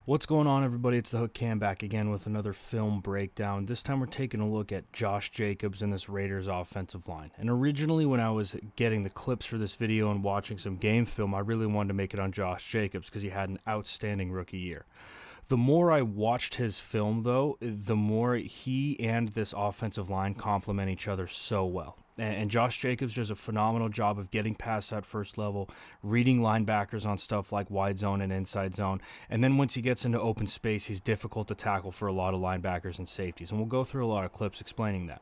What's going on, everybody? It's the Hook Cam back again with another film breakdown. This time we're taking a look at Josh Jacobs and this Raiders offensive line. And originally when I was getting the clips for this video and watching some game film, I really wanted to make it on Josh Jacobs because he had an outstanding rookie year. The more I watched his film, though, the more he and this offensive line complement each other so well. And Josh Jacobs does a phenomenal job of getting past that first level, reading linebackers on stuff like wide zone and inside zone. And then once he gets into open space, he's difficult to tackle for a lot of linebackers and safeties. And we'll go through a lot of clips explaining that.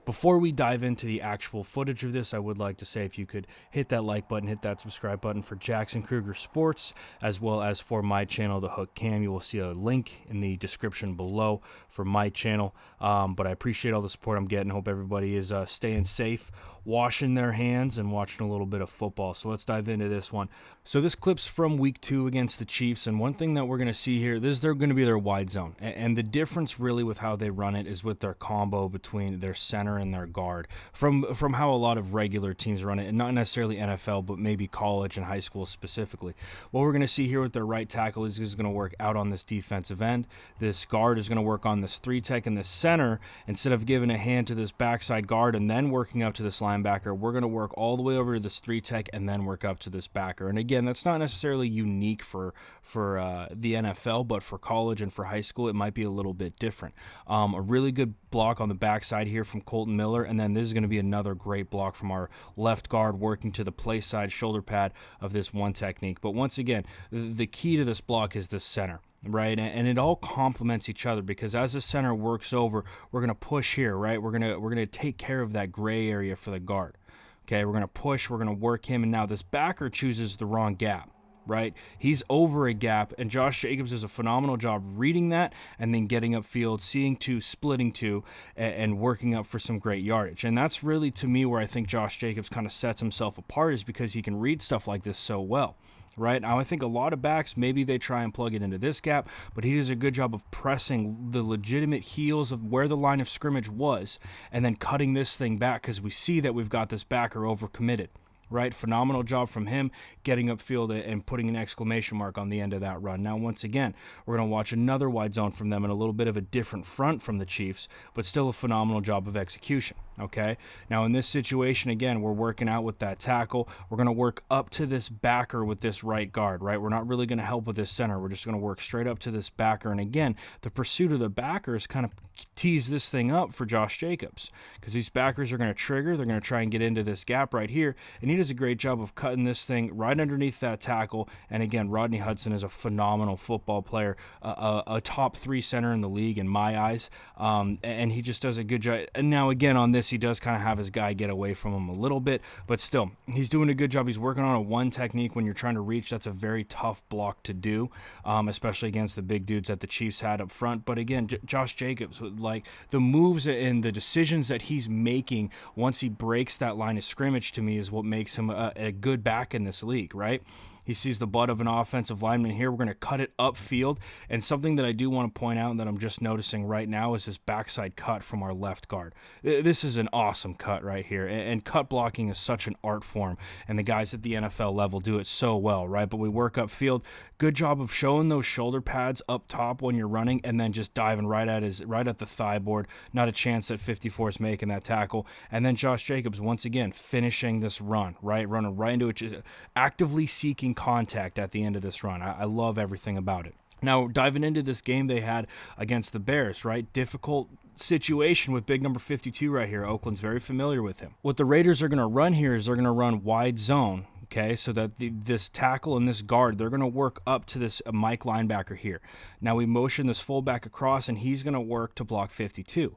Before we dive into the actual footage of this, I would like to say if you could hit that like button, hit that subscribe button for Jackson Kruger Sports, as well as for my channel, The Hook Cam. You will see a link in the description below for my channel. But I appreciate all the support I'm getting. Hope everybody is staying safe, washing their hands, and watching a little bit of football. So let's dive into this one. So this clip's from week 2 against the Chiefs, and one thing that we're going to see here, they're going to be their wide zone. And the difference really with how they run it is with their combo between their center and their guard. From how a lot of regular teams run it, and not necessarily NFL, but maybe college and high school specifically. What we're going to see here with their right tackle is going to work out on this defensive end. This guard is going to work on this 3-tech, and the center, instead of giving a hand to this backside guard and then working up to this linebacker, we're going to work all the way over to this 3-tech and then work up to this backer. And again, that's not necessarily unique for the NFL, but for college and for high school, it might be a little bit different. A really good block on the backside here from Colton Miller, and then this is going to be another great block from our left guard working to the play side shoulder pad of this one technique. But once again, the key to this block is the center. Right, and it all complements each other because as the center works over, we're going to push here, right? We're going to take care of that gray area for the guard. Okay, we're going to push, we're going to work him, and now this backer chooses the wrong gap. Right, he's over a gap, and Josh Jacobs does a phenomenal job reading that and then getting upfield, seeing two, splitting two, and working up for some great yardage. And that's really, to me, where I think Josh Jacobs kind of sets himself apart, is because he can read stuff like this so well. Right now, I think a lot of backs, maybe they try and plug it into this gap, but he does a good job of pressing the legitimate heels of where the line of scrimmage was and then cutting this thing back because we see that we've got this backer overcommitted. Right, phenomenal job from him getting upfield and putting an exclamation mark on the end of that run. Now, once again, we're going to watch another wide zone from them and a little bit of a different front from the Chiefs, but still a phenomenal job of execution. Okay, now in this situation, again, we're working out with that tackle. We're going to work up to this backer with this right guard, right? We're not really going to help with this center. We're just going to work straight up to this backer. And again, the pursuit of the backers kind of tees this thing up for Josh Jacobs because these backers are going to trigger. They're going to try and get into this gap right here. And he does a great job of cutting this thing right underneath that tackle. And again, Rodney Hudson is a phenomenal football player, a top 3 center in the league in my eyes. And he just does a good job. And now again, on this, he does kind of have his guy get away from him a little bit, but still, he's doing a good job. He's working on a one technique when you're trying to reach. That's a very tough block to do, especially against the big dudes that the Chiefs had up front. But again, Josh Jacobs, like the moves and the decisions that he's making once he breaks that line of scrimmage, to me, is what makes him a good back in this league, right? He sees the butt of an offensive lineman here. We're going to cut it upfield. And something that I do want to point out and that I'm just noticing right now is this backside cut from our left guard. This is an awesome cut right here. And cut blocking is such an art form. And the guys at the NFL level do it so well, right? But we work upfield. Good job of showing those shoulder pads up top when you're running and then just diving right at the thigh board. Not a chance that 54 is making that tackle. And then Josh Jacobs, once again, finishing this run, right? Running right into it, actively seeking contact at the end of this run. I love everything about it. Now, diving into this game they had against the Bears, right? Difficult situation with big number 52 right here. Oakland's very familiar with him. What the Raiders are going to run here is they're going to run wide zone. Okay, so that this tackle and this guard, they're going to work up to this Mike linebacker here. Now we motion this fullback across, and he's going to work to block 52.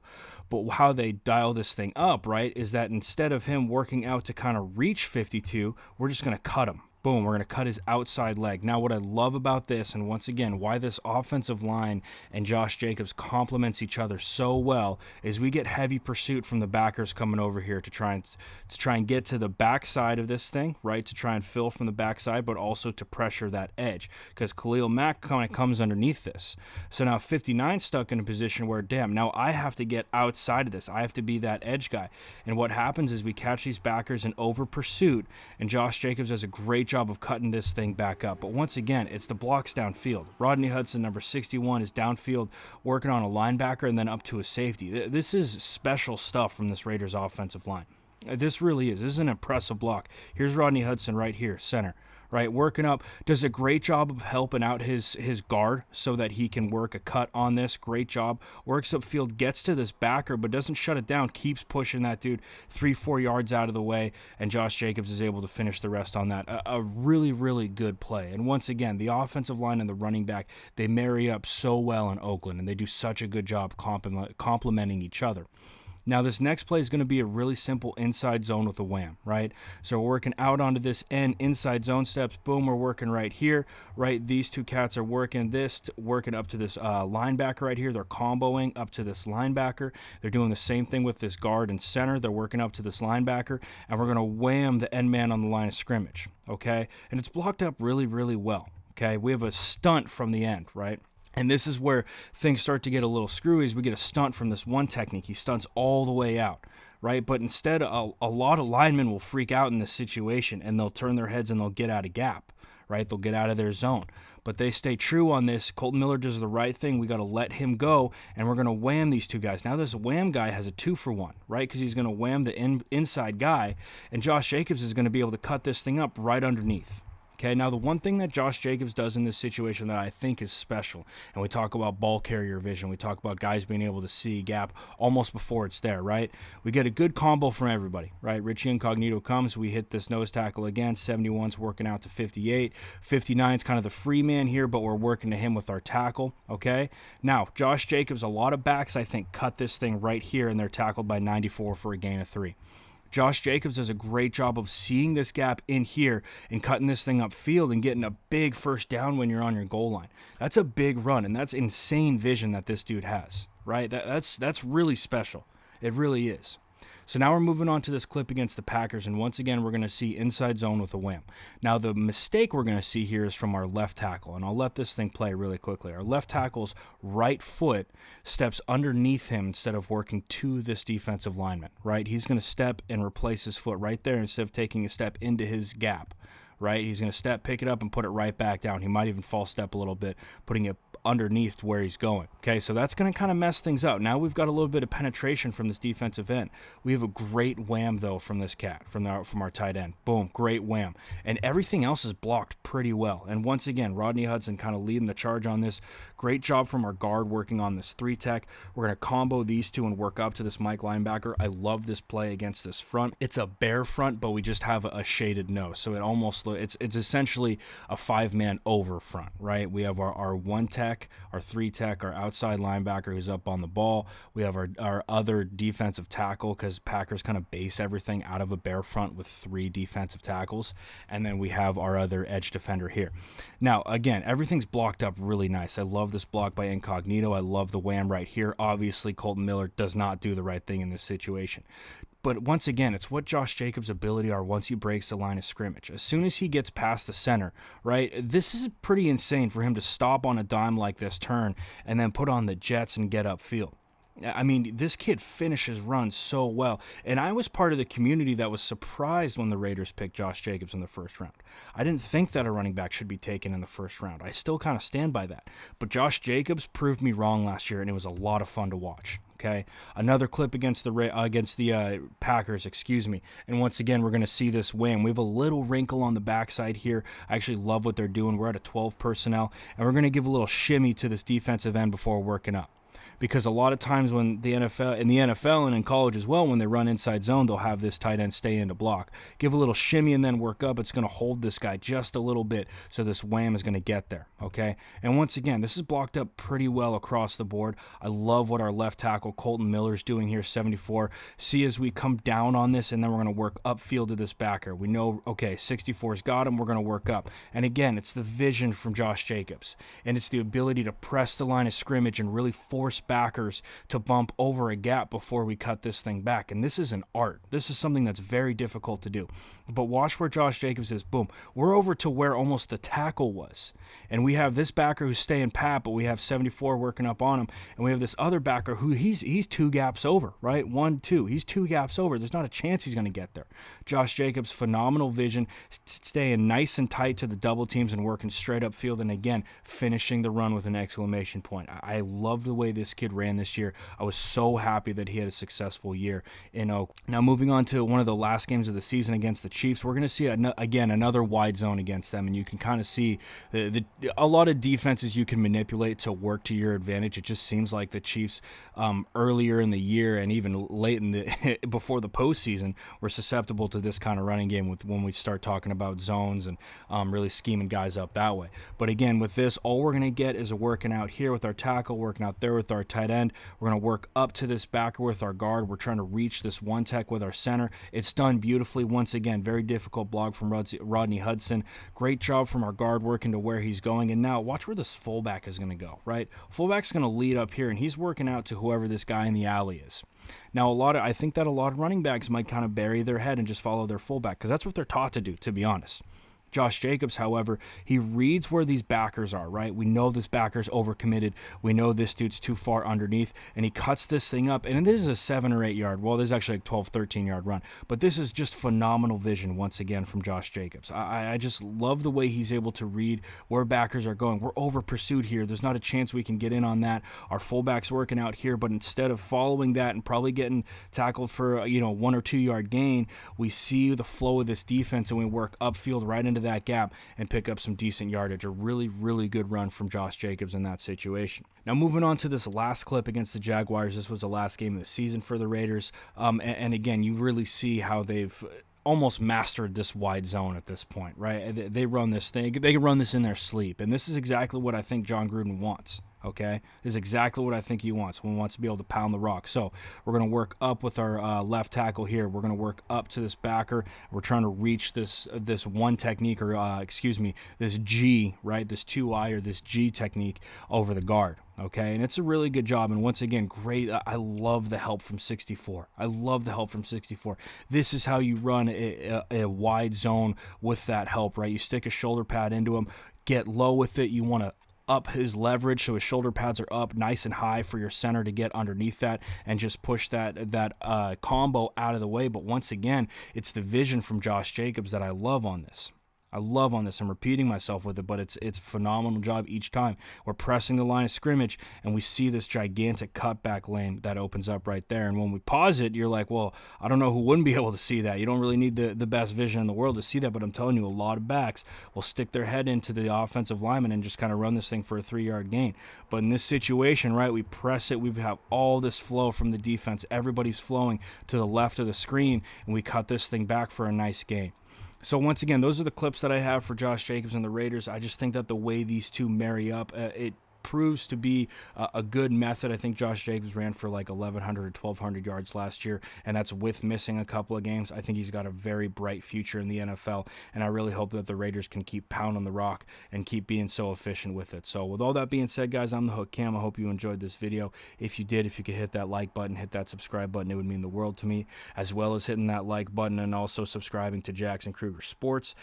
But how they dial this thing up, right, is that instead of him working out to kind of reach 52, we're just going to cut him. Boom, we're going to cut his outside leg. Now, what I love about this, and once again, why this offensive line and Josh Jacobs complements each other so well, is we get heavy pursuit from the backers coming over here to try and get to the backside of this thing, right? To try and fill from the backside, but also to pressure that edge, because Khalil Mack kind of comes underneath this. So now 59's stuck in a position where, damn, now I have to get outside of this. I have to be that edge guy. And what happens is we catch these backers in over pursuit, and Josh Jacobs does a great job of cutting this thing back up. But once again, it's the blocks downfield. Rodney Hudson, number 61, is downfield working on a linebacker and then up to a safety. This is special stuff from this Raiders offensive line. This really is. This is an impressive block. Here's Rodney Hudson right here, center, right, working up. Does a great job of helping out his guard so that he can work a cut on this. Great job. Works upfield, gets to this backer, but doesn't shut it down. Keeps pushing that dude 3-4 yards out of the way, and Josh Jacobs is able to finish the rest on that. A really, really good play. And once again, the offensive line and the running back, they marry up so well in Oakland, and they do such a good job complementing each other. Now, this next play is going to be a really simple inside zone with a wham, right? So we're working out onto this end, inside zone steps. Boom, we're working right here, right? These two cats are working working up to this linebacker right here. They're comboing up to this linebacker. They're doing the same thing with this guard and center. They're working up to this linebacker, and we're going to wham the end man on the line of scrimmage, okay? And it's blocked up really, really well, okay? We have a stunt from the end, right? And this is where things start to get a little screwy as we get a stunt from this one technique. He stunts all the way out, right? But instead, a lot of linemen will freak out in this situation, and they'll turn their heads and they'll get out of gap, right? They'll get out of their zone. But they stay true on this. Kolton Miller does the right thing. We got to let him go, and we're going to wham these two guys. Now this wham guy has a 2-for-1, right? Because he's going to wham the inside guy, and Josh Jacobs is going to be able to cut this thing up right underneath. Okay, now the one thing that Josh Jacobs does in this situation that I think is special, and we talk about ball carrier vision, we talk about guys being able to see gap almost before it's there, right? We get a good combo from everybody, right? Richie Incognito comes, we hit this nose tackle again, 71's working out to 58, 59's kind of the free man here, but we're working to him with our tackle, okay? Now, Josh Jacobs, a lot of backs, I think, cut this thing right here, and they're tackled by 94 for a gain of 3. Josh Jacobs does a great job of seeing this gap in here and cutting this thing upfield and getting a big first down when you're on your goal line. That's a big run, and that's insane vision that this dude has, right? That's really special. It really is. So now we're moving on to this clip against the Packers, and once again, we're going to see inside zone with a wham. Now, the mistake we're going to see here is from our left tackle, and I'll let this thing play really quickly. Our left tackle's right foot steps underneath him instead of working to this defensive lineman, right? He's going to step and replace his foot right there instead of taking a step into his gap, right? He's going to step, pick it up, and put it right back down. He might even false step a little bit, putting it underneath where he's going. Okay, so that's going to kind of mess things up. Now we've got a little bit of penetration from this defensive end. We have a great wham, though, from this cat, from our tight end. Boom, great wham. And everything else is blocked pretty well. And once again, Rodney Hudson kind of leading the charge on this. Great job from our guard working on this 3-tech. We're going to combo these two and work up to this Mike linebacker. I love this play against this front. It's a bare front, but we just have a shaded nose. So it almost it's essentially a 5-man over front, right? We have our 1-tech, our 3-tech, our outside linebacker who's up on the ball. We have our other defensive tackle because Packers kind of base everything out of a bare front with 3 defensive tackles. And then we have our other edge defender here. Now, again, everything's blocked up really nice. I love this block by Incognito. I love the wham right here. Obviously, Kolton Miller does not do the right thing in this situation. But once again, it's what Josh Jacobs' ability are once he breaks the line of scrimmage. As soon as he gets past the center, right, this is pretty insane for him to stop on a dime like this, turn, and then put on the jets and get upfield. I mean, this kid finishes runs so well. And I was part of the community that was surprised when the Raiders picked Josh Jacobs in the first round. I didn't think that a running back should be taken in the first round. I still kind of stand by that. But Josh Jacobs proved me wrong last year, and it was a lot of fun to watch. Okay, another clip against the Packers, and once again we're going to see this wham. We have a little wrinkle on the backside here. I actually love what they're doing. We're at a 12 personnel, and we're going to give a little shimmy to this defensive end before working up. Because a lot of times when the NFL and in college as well, when they run inside zone, they'll have this tight end stay in to block. Give a little shimmy and then work up. It's going to hold this guy just a little bit, so this wham is going to get there, okay? And once again, this is blocked up pretty well across the board. I love what our left tackle, Kolton Miller, is doing here, 74. See as we come down on this, and then we're going to work upfield to this backer. We know, okay, 64's got him. We're going to work up. And again, it's the vision from Josh Jacobs, and it's the ability to press the line of scrimmage and really force force backers to bump over a gap before we cut this thing back. And this is an art. This is something that's very difficult to do. But watch where Josh Jacobs is. Boom. We're over to where almost the tackle was. And we have this backer who's staying pat, but we have 74 working up on him. And we have this other backer who he's 2 gaps over, right? 1, 2. He's 2 gaps over. There's not a chance he's going to get there. Josh Jacobs, phenomenal vision, staying nice and tight to the double teams and working straight up field. And again, finishing the run with an exclamation point. I love the way this kid ran this year. I was so happy that he had a successful year in Oak. Now, moving on to one of the last games of the season against the Chiefs, we're going to see, again, another wide zone against them. And you can kind of see a lot of defenses you can manipulate to work to your advantage. It just seems like the Chiefs earlier in the year and even late in the before the postseason were susceptible to this kind of running game when we start talking about zones and really scheming guys up that way. But again, with this, all we're going to get is a working out here with our tackle, working out there with our tight end. We're going to work up to this backer with our guard. We're trying to reach this one tech with our center. It's done beautifully. Once again, very difficult block from Rodney Hudson. Great job from our guard working to where he's going. And now watch where this fullback is going to go, right? Fullback's going to lead up here, and he's working out to whoever this guy in the alley is. Now, I think that a lot of running backs might kind of bury their head and just follow their fullback because that's what they're taught to do, to be honest. Josh Jacobs, however, he reads where these backers are, right? We know this backer's overcommitted. We know this dude's too far underneath, and he cuts this thing up. And this is a 7 or 8 yard. Well, there's actually a 12, 13 yard run. But this is just phenomenal vision once again from Josh Jacobs. I just love the way he's able to read where backers are going. We're over pursued here. There's not a chance we can get in on that. Our fullback's working out here, but instead of following that and probably getting tackled for 1 or 2 yard gain, we see the flow of this defense and we work upfield right into that gap and pick up some decent yardage. A really, really good run from Josh Jacobs in that situation. Now, moving on to this last clip against the Jaguars. This was the last game of the season for the Raiders. And again, you really see how they've almost mastered this wide zone at this point, right? They run this thing. They can run this in their sleep. And this is exactly what I think John Gruden wants. Okay, this is exactly what I think he wants. He wants to be able to pound the rock. So we're going to work up with our left tackle here. We're going to work up to this backer. We're trying to reach this one technique, or this G, right? This 2I or this G technique over the guard. Okay, and it's a really good job. And once again, great. I love the help from 64. I love the help from 64. This is how you run a wide zone with that help, right? You stick a shoulder pad into him, get low with it. You want to up his leverage so his shoulder pads are up nice and high for your center to get underneath that and just push that combo out of the way. But once again, it's the vision from Josh Jacobs that I love on this. I'm repeating myself with it, but it's a phenomenal job each time. We're pressing the line of scrimmage, and we see this gigantic cutback lane that opens up right there. And when we pause it, you're like, well, I don't know who wouldn't be able to see that. You don't really need the best vision in the world to see that, but I'm telling you, a lot of backs will stick their head into the offensive lineman and just kind of run this thing for a 3-yard gain. But in this situation, right, we press it. We have all this flow from the defense. Everybody's flowing to the left of the screen, and we cut this thing back for a nice gain. So once again, those are the clips that I have for Josh Jacobs and the Raiders. I just think that the way these two marry up, it proves to be a good method. I think Josh Jacobs ran for like 1,100 or 1,200 yards last year, and that's with missing a couple of games. I think he's got a very bright future in the NFL, and I really hope that the Raiders can keep pounding the rock and keep being so efficient with it. So with all that being said, guys, I'm the Hook Cam. I hope you enjoyed this video. If you did, if you could hit that like button, hit that subscribe button, it would mean the world to me, as well as hitting that like button and also subscribing to Jackson Kruger Sports.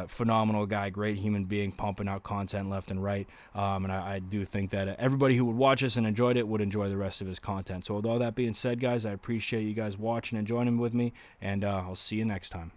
Phenomenal guy, great human being, pumping out content left and right, and I do think that everybody who would watch this and enjoyed it would enjoy the rest of his content. So with all that being said, guys, I appreciate you guys watching and joining with me, and I'll see you next time.